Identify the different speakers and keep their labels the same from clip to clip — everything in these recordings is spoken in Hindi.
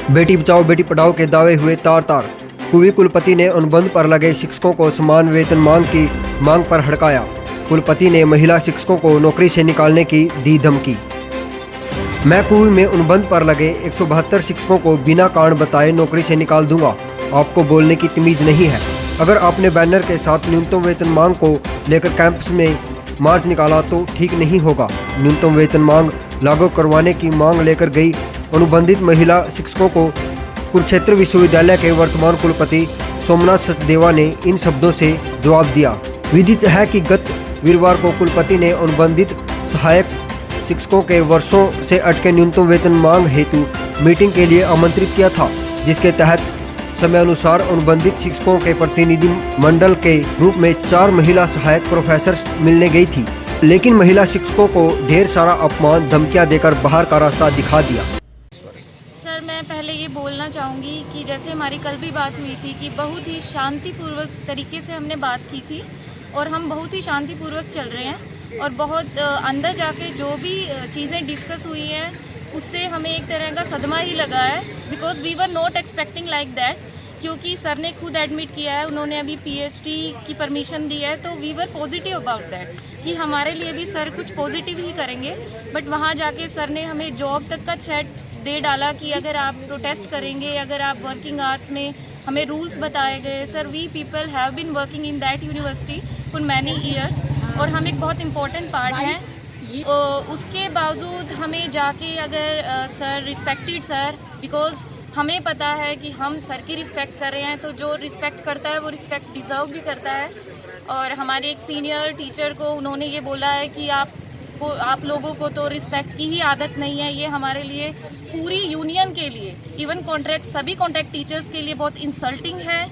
Speaker 1: बेटी बचाओ बेटी पढ़ाओ के दावे हुए तार तार। कुवी कुलपति ने अनुबंध पर लगे शिक्षकों को समान वेतन की मांग पर हड़काया। कुलपति ने महिला शिक्षकों को नौकरी से निकालने की दी धमकी। मैं कुवी में अनुबंध पर लगे 172 शिक्षकों को बिना कारण बताए नौकरी से निकाल दूंगा। आपको बोलने की तमीज नहीं है। अगर आपने बैनर के साथ न्यूनतम वेतन मांग को लेकर कैंपस में मार्च निकाला तो ठीक नहीं होगा। न्यूनतम वेतन मांग लागू करवाने की मांग लेकर गई अनुबंधित महिला शिक्षकों को कुरुक्षेत्र विश्वविद्यालय के वर्तमान कुलपति सोमनाथ सचदेवा ने इन शब्दों से जवाब दिया। विदित है कि गत वीरवार को कुलपति ने अनुबंधित सहायक शिक्षकों के वर्षों से अटके न्यूनतम वेतन मांग हेतु मीटिंग के लिए आमंत्रित किया था, जिसके तहत समय अनुसार अनुबंधित शिक्षकों के प्रतिनिधि मंडल के रूप में 4 महिला सहायक प्रोफेसर मिलने गई थी, लेकिन महिला शिक्षकों को ढेर सारा अपमान धमकियां देकर बाहर का रास्ता दिखा दिया।
Speaker 2: सर, मैं पहले ये बोलना चाहूँगी कि जैसे हमारी कल भी बात हुई थी कि बहुत ही शांतिपूर्वक तरीके से हमने बात की थी और हम बहुत ही शांतिपूर्वक चल रहे हैं और बहुत अंदर जाके जो भी चीज़ें डिस्कस हुई हैं उससे हमें एक तरह का सदमा ही लगा है, because we were not expecting like that. क्योंकि सर ने खुद एडमिट किया है, उन्होंने अभी पीएचडी की परमिशन दी है, तो we were positive about that कि हमारे लिए भी सर कुछ पॉजिटिव ही करेंगे। बट वहाँ जाके सर ने हमें जॉब तक का थ्रेट दे डाला कि अगर आप प्रोटेस्ट करेंगे, अगर आप वर्किंग आवर्स में, हमें रूल्स बताए गए। Sir, we people have been working in that university for many years और हम एक बहुत इम्पोर्टेंट पार्ट हैं। उसके बावजूद हमें जाके अगर सर रिस्पेक्टेड सर, बिकॉज हमें पता है कि हम सर की रिस्पेक्ट कर रहे हैं, तो जो रिस्पेक्ट करता है वो रिस्पेक्ट डिज़र्व भी करता है। और हमारे एक सीनियर टीचर को उन्होंने ये बोला है कि आप लोगों को तो रिस्पेक्ट की ही आदत नहीं है। ये हमारे लिए, पूरी यूनियन के लिए, इवन सभी कॉन्ट्रैक्ट टीचर्स के लिए बहुत इंसल्टिंग है।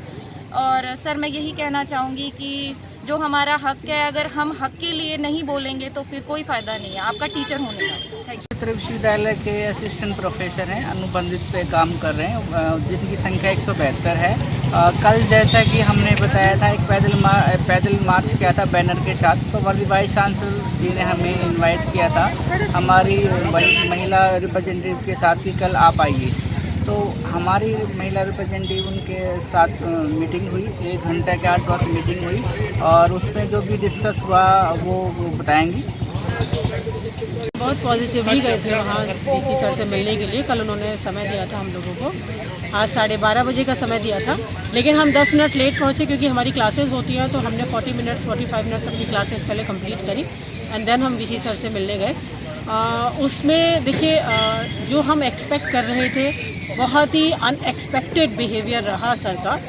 Speaker 2: और सर, मैं यही कहना चाहूँगी कि जो हमारा हक है, अगर हम हक के लिए नहीं बोलेंगे तो फिर कोई फ़ायदा नहीं है आपका टीचर होने का।
Speaker 3: कुरुक्षेत्र विश्वविद्यालय के असिस्टेंट प्रोफेसर हैं, अनुबंधित पे काम कर रहे हैं, जिनकी संख्या 172 है। कल जैसा कि हमने बताया था, एक पैदल मार्च किया था बैनर के साथ, तो वर्दी वाइस चांसलर जी ने हमें इनवाइट किया था हमारी महिला रिप्रेजेंटेटिव के साथ कि कल आप आइए। तो हमारी महिला रिप्रेजेंटेटिव उनके साथ मीटिंग हुई, 1 घंटे के आसपास मीटिंग हुई और उसमें जो भी डिस्कस हुआ वो बताएंगी।
Speaker 4: बहुत पॉजिटिव ही गए थे वहाँ डीसी सर से मिलने के लिए। कल उन्होंने समय दिया था हम लोगों को, आज 12:30 बजे का समय दिया था, लेकिन हम 10 मिनट लेट पहुँचे क्योंकि हमारी क्लासेस होती हैं, तो हमने 45 मिनट्स अपनी क्लासेस पहले कंप्लीट करी एंड देन हम डीसी सर से मिलने गए। उसमें देखिए, जो हम एक्सपेक्ट कर रहे थे बहुत ही अनएक्सपेक्टेड बिहेवियर रहा सर का।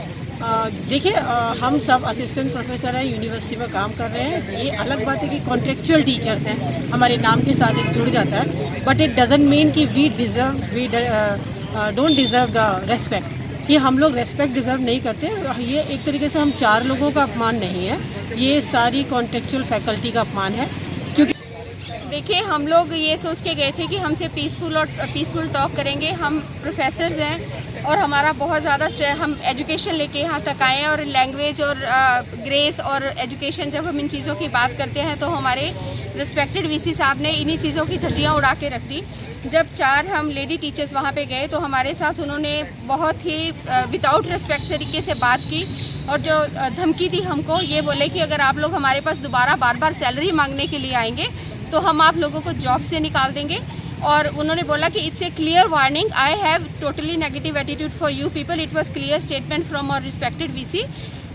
Speaker 4: देखिए, हम सब असिस्टेंट प्रोफेसर हैं, यूनिवर्सिटी में काम कर रहे हैं। ये अलग बात है कि कॉन्ट्रेक्चुअल टीचर्स हैं, हमारे नाम के साथ एक जुड़ जाता है, बट इट डजंट मीन कि we don't deserve the respect, कि हम लोग रेस्पेक्ट डिज़र्व नहीं करते। ये एक तरीके से हम 4 लोगों का अपमान नहीं है, ये सारी कॉन्ट्रेक्चुअल फैकल्टी का अपमान है।
Speaker 2: देखिए, हम लोग ये सोच के गए थे कि हमसे पीसफुल टॉक करेंगे। हम प्रोफेसर्स हैं और हमारा बहुत ज़्यादा हम एजुकेशन लेके यहाँ तक आए हैं, और लैंग्वेज और ग्रेस और एजुकेशन, जब हम इन चीज़ों की बात करते हैं तो हमारे रिस्पेक्टेड वीसी साहब ने इन्हीं चीज़ों की धज्जियाँ उड़ा के रख दी। जब 4 हम लेडी टीचर्स वहाँ पे गए तो हमारे साथ उन्होंने बहुत ही विदाउट रिस्पेक्ट तरीके से बात की और जो धमकी दी हमको, ये बोले कि अगर आप लोग हमारे पास दोबारा बार सैलरी मांगने के लिए आएंगे तो हम आप लोगों को जॉब से निकाल देंगे। और उन्होंने बोला कि it's a clear warning, I have totally negative attitude for you people, it was clear statement from our respected VC.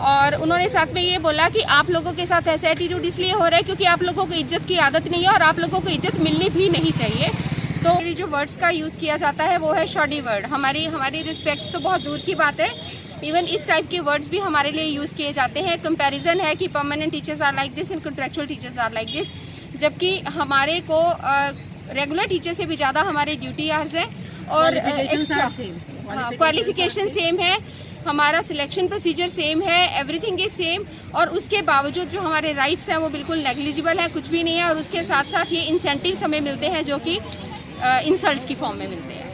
Speaker 2: और उन्होंने साथ में ये बोला कि आप लोगों के साथ ऐसा एटीट्यूड इसलिए हो रहा है क्योंकि आप लोगों को इज्जत की आदत नहीं है और आप लोगों को इज्जत मिलनी भी नहीं चाहिए। तो जो वर्ड्स का यूज़ किया जाता है वो है शॉडी वर्ड। हमारी रिस्पेक्ट तो बहुत दूर की बात है, इवन इस टाइप के वर्ड्स भी हमारे लिए यूज़ किए जाते हैं। कंपैरिजन है कि permanent teachers are like this and contractual teachers are like this, जबकि हमारे को रेगुलर टीचर से भी ज़्यादा हमारे ड्यूटी आवर्स हैं और क्वालिफिकेशन सेम है, हमारा सिलेक्शन प्रोसीजर सेम है, एवरीथिंग इज सेम। और उसके बावजूद जो हमारे राइट्स हैं वो बिल्कुल नेग्लिजिबल है, कुछ भी नहीं है। और उसके साथ साथ ये इंसेंटिव्स हमें मिलते हैं जो कि इंसल्ट की फॉर्म में मिलते हैं।